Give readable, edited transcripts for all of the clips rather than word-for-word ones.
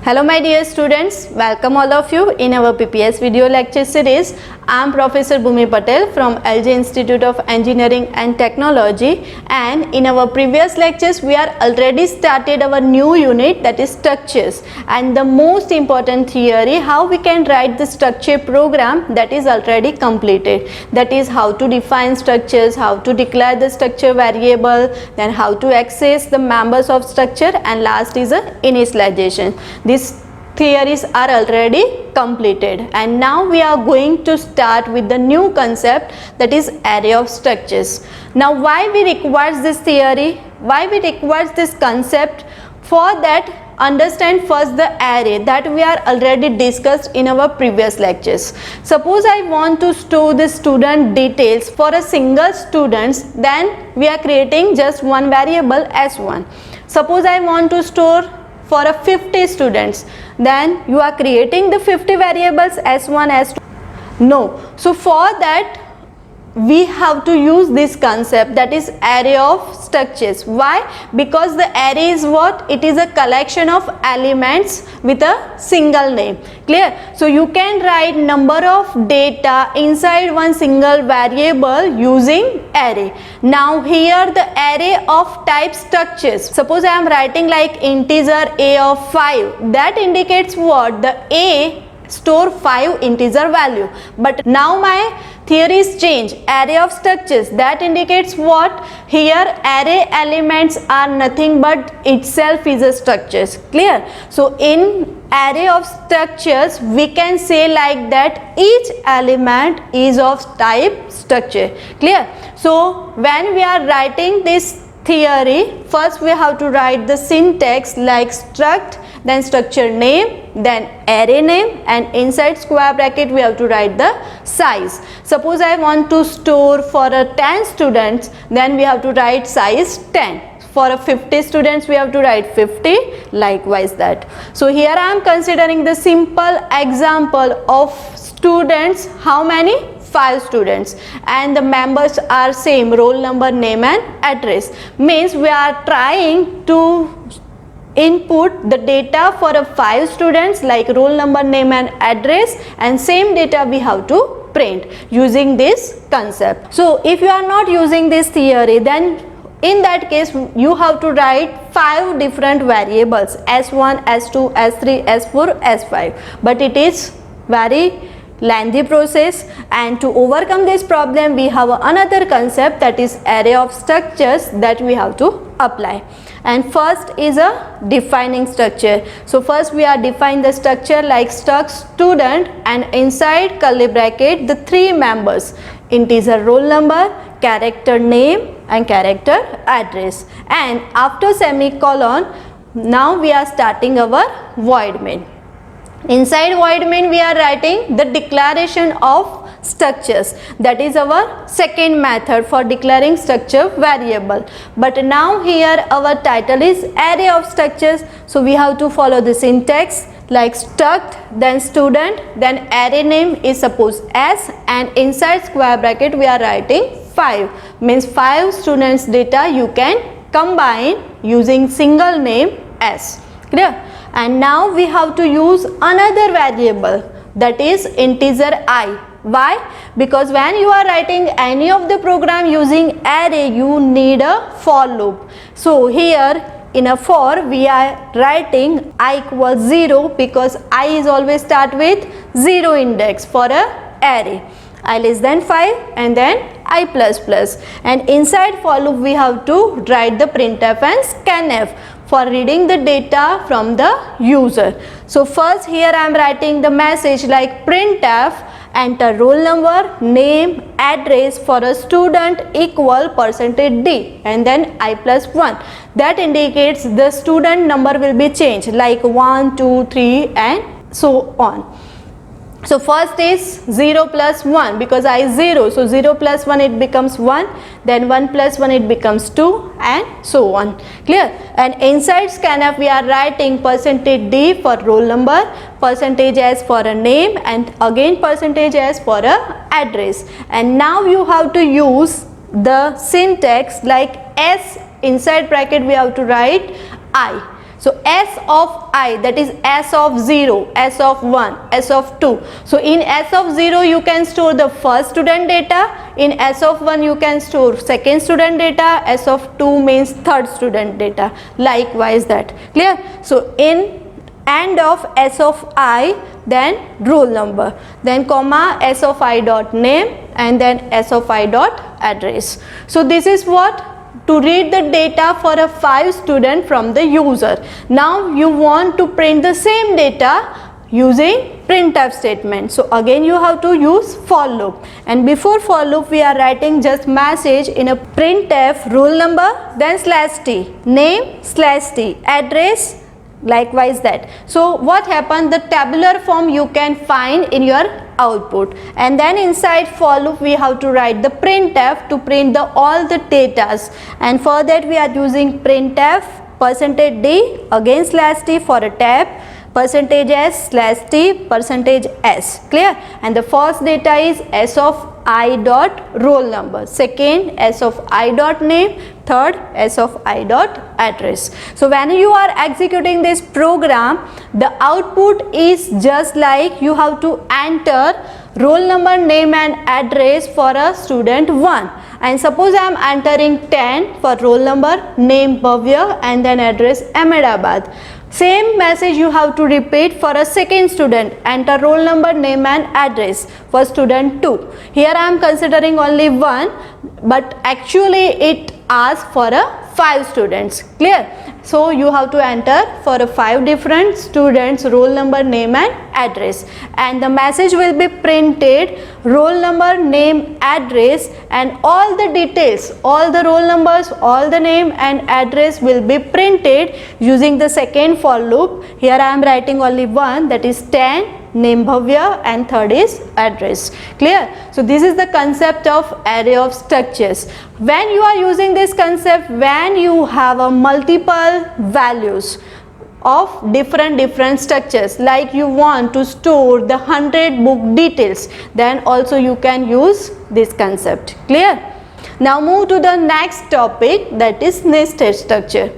Hello my dear students, welcome all of you in our PPS video lecture series. I am Professor Bhumi Patel from LJ Institute of Engineering and Technology, and in our previous lectures we are already started our new unit, that is structures, and the most important theory how we can write the structure program, that is already completed. That is how to define structures, how to declare the structure variable, then how to access the members of structure, and last is a initialization. These theories are already completed, and now we are going to start with the new concept, that is array of structures. Now why we require this theory, why we require this concept? For that, understand first the array that we are already discussed in our previous lectures. Suppose I want to store the student details for a single student, then we are creating just one variable s1. Suppose I want to store for a 50 students, then you are creating the 50 variables s1, s2. No. So for that we have to use this concept, that is array of structures. Why? Because the array is what? It is a collection of elements with a single name. Clear? So you can write number of data inside one single variable using array. Now here the array of type structures. Suppose I am writing like integer a of 5. That indicates what? The a store 5 integer value. But now my theory is changed. Array of structures, that indicates what? Here array elements are nothing but itself is a structures. Clear? So in array of structures we can say like that each element is of type structure. Clear? So when we are writing this theory, first we have to write the syntax like struct, then structure name, then array name, and inside square bracket we have to write the size. Suppose I want to store for a 10 students, then we have to write size 10. For a 50 students we have to write 50, likewise that. So here I am considering the simple example of students. How many? 5 students, and the members are same, roll number, name and address. Means we are trying to input the data for a 5 students like roll number, name and address, and same data we have to print using this concept. So if you are not using this theory, then in that case you have to write 5 different variables, s1, s2, s3, s4, s5, but it is very lengthy process, and to overcome this problem we have another concept, that is array of structures, that we have to apply. And first is a defining structure. So first we are define the structure like struct student, and inside curly bracket the 3 members, integer roll number, character name and character address, and after semicolon now we are starting our void main. Inside void main we are writing the declaration of structures, that is our second method for declaring structure variable. But now here our title is array of structures, so we have to follow the syntax like struct, then student, then array name is suppose s, and inside square bracket we are writing 5, means 5 students data you can combine using single name s. Clear? And now we have to use another variable, that is integer I. Why? Because when you are writing any of the program using array you need a for loop. So here in a for we are writing I equals 0, because I is always start with 0 index for a array, I less than 5 and then I plus plus, and inside for loop we have to write the printf and scanf for reading the data from the user. So first here I am writing the message like printf, enter roll number, name, address for a student equal %d and then I plus 1. That indicates the student number will be changed like 1, 2, 3 and so on. So first is 0 plus 1, because I is 0, so 0 plus 1 it becomes 1, then 1 plus 1 it becomes 2 and so on. Clear? And inside scanf we are writing %d for roll number, %s for a name, and again %s for a address. And now you have to use the syntax like s, inside bracket we have to write I. So S of I, that is S of 0, S of 1, S of 2. So in S of 0 you can store the first student data, in S of 1 you can store second student data, S of 2 means third student data, likewise that. Clear? So in end of S of I, then roll number, then comma S of I dot name, and then S of I dot address. So this is what to read the data for a 5 student from the user. Now you want to print the same data using printf statement. So again you have to use for loop, and before for loop we are writing just message in a printf roll number, then /t, name /t, address, likewise that. So what happened, the tabular form you can find in your output, and then inside for loop we have to write the printf to print the all the datas, and for that we are using printf %d, again /t for a tab, %s/t, %s. Clear? And the first data is S of I dot roll number, second S of I dot name, third S of I dot address. So when you are executing this program, the output is just like you have to enter roll number, name and address for a student 1, and suppose I am entering 10 for roll number, name Bhavya, and then address Ahmedabad. Same message you have to repeat for a second student, enter roll number, name and address for student 2. Here I am considering only 1, but actually it asks for a 5 students. Clear? So you have to enter for a 5 different students roll number, name and address, and the message will be printed roll number, name, address, and all the details, all the roll numbers, all the name and address will be printed using the second for loop. Here I am writing only 1, that is 10, name Bhavya, and third is address. Clear? So this is the concept of array of structures. When you are using this concept, when you have a multiple values of different structures, like you want to store the 100 book details, then also you can use this concept. Clear? Now move to the next topic, that is nested structure.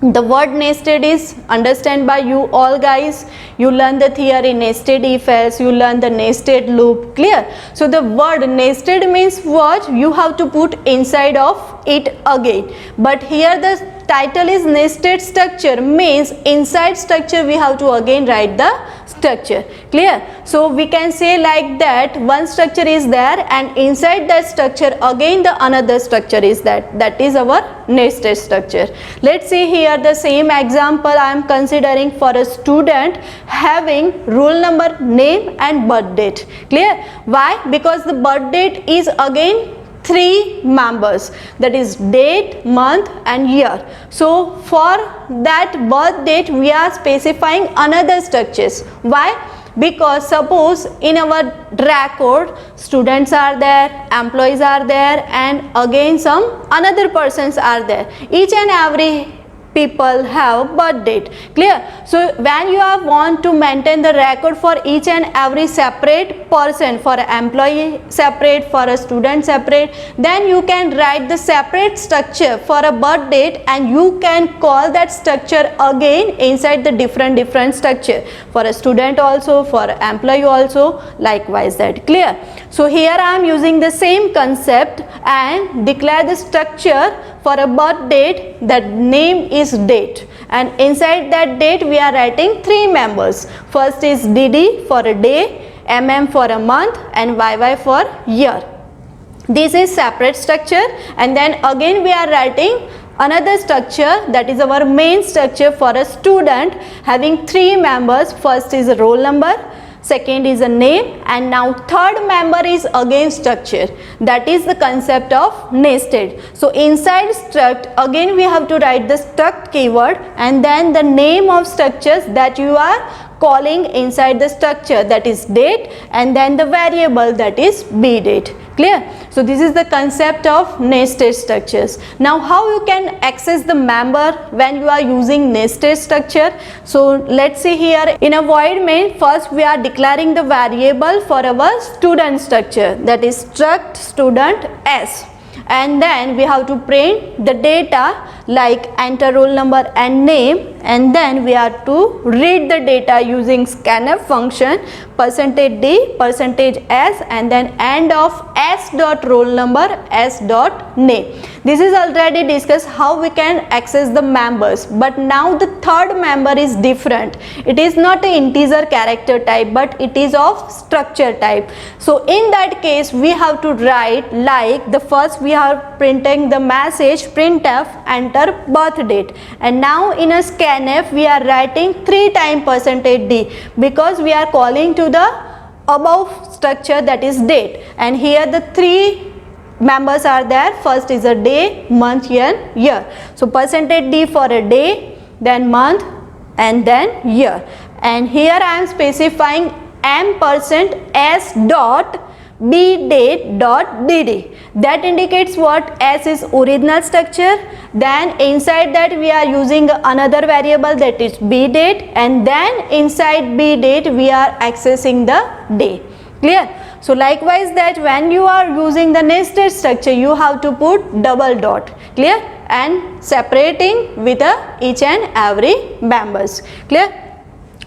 The word nested is understand by you all guys. You learn the theory nested if else, you learn the nested loop. Clear? So the word nested means what? You have to put inside of it again, but here the title is nested structure, means inside structure we have to again write the structure. Clear? So we can say like that, one structure is there and inside that structure again the another structure is that is our nested structure. Let's see here the same example I am considering for a student having roll number, name and birth date. Clear? Why? Because the birth date is again 3 members, that is date, month and year. So for that birth date we are specifying another structures. Why? Because suppose in our record students are there, employees are there, and again some another persons are there. Each and every people have birth date. Clear? So when you are want to maintain the record for each and every separate person, for an employee separate, for a student separate, then you can write the separate structure for a birth date and you can call that structure again inside the different structure, for a student also, for employee also, likewise that. Clear? So here I am using the same concept and declare the structure for a birth date, that name is date, and inside that date we are writing 3 members. First is DD for a day, MM for a month and YY for year. This is separate structure, and then again we are writing another structure, that is our main structure for a student having 3 members. First is a roll number, second is a name, and now third member is again structure. That is the concept of nested. So inside struct again we have to write the struct keyword and then the name of structures that you are calling inside the structure, that is date, and then the variable, that is b date. Clear? So this is the concept of nested structures. Now how you can access the member when you are using nested structure? So let's see here, in a void main first we are declaring the variable for our student structure, that is struct student s, and then we have to print the data like enter roll number and name, and then we are to read the data using scanf function %d %s and then end of s dot roll number s dot name. This is already discussed how we can access the members, but now the third member is different. It is not an integer character type, but it is of structure type. So in that case we have to write like the first we are printing the message printf enter birth date, and now in a scanf we are writing 3 times %d because we are calling to the above structure, that is date, and here the 3 members are there. First is a day, month, year. So %d for a day, then month, and then year. And here I am specifying m%s dot b date dot dd. That indicates what? S is original structure. Then inside that we are using another variable, that is b date, and then inside b date we are accessing the day. Clear? So likewise that when you are using the nested structure you have to put double dot. Clear? And separating with each and every members. Clear?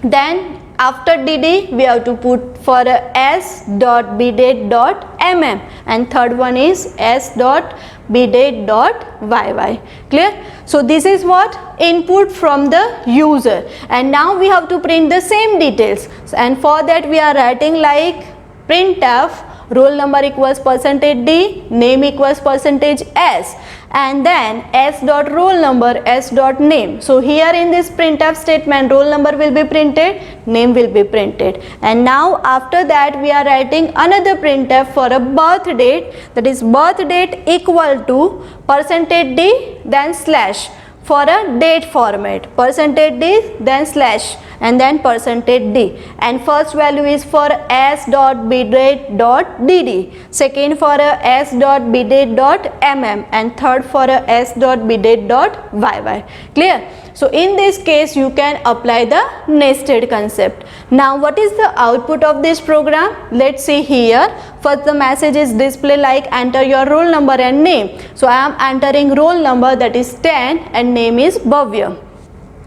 Then after dd we have to put for s dot b date dot mm, and third one is s dot b date dot yy. Clear? So this is what? Input from the user, and now we have to print the same details, and for that we are writing like printf roll number equals %d, name equals %s, and then s dot roll number s dot name. So here in this printf statement roll number will be printed, name will be printed, and now after that we are writing another printf for a birth date, that is birth date equal to %d then slash for a date format, %d then slash and then %d, and first value is for s dot b date dot dd, second for a s dot b date dot mm, and third for a s dot b date dot yy. Clear? So in this case you can apply the nested concept. Now what is the output of this program? Let's see here. First the message is display like enter your roll number and name. So I am entering roll number, that is 10, and name is Bhavya.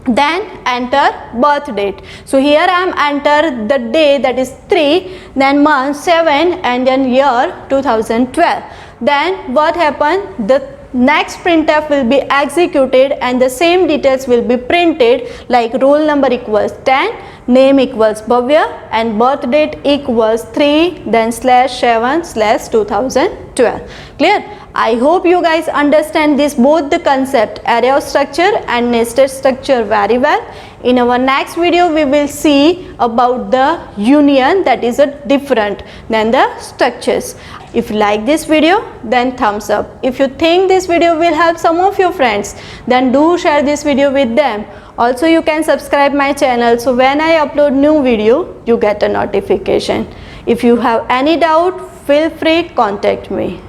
Then enter birth date. So here I am enter the day, that is 3, then month 7, and then year 2012. Then what happened? The next printf will be executed and the same details will be printed like roll number equals 10, name equals Bhavya, and birth date equals 3 then /7 /2012. Clear? I hope you guys understand this both the concept array of structure and nested structure very well. In our next video we will see about the union, that is a different than the structures. If you like this video then thumbs up. If you think this video will help some of your friends then do share this video with them. Also you can subscribe my channel so when I upload new video you get a notification. If you have any doubt feel free contact me.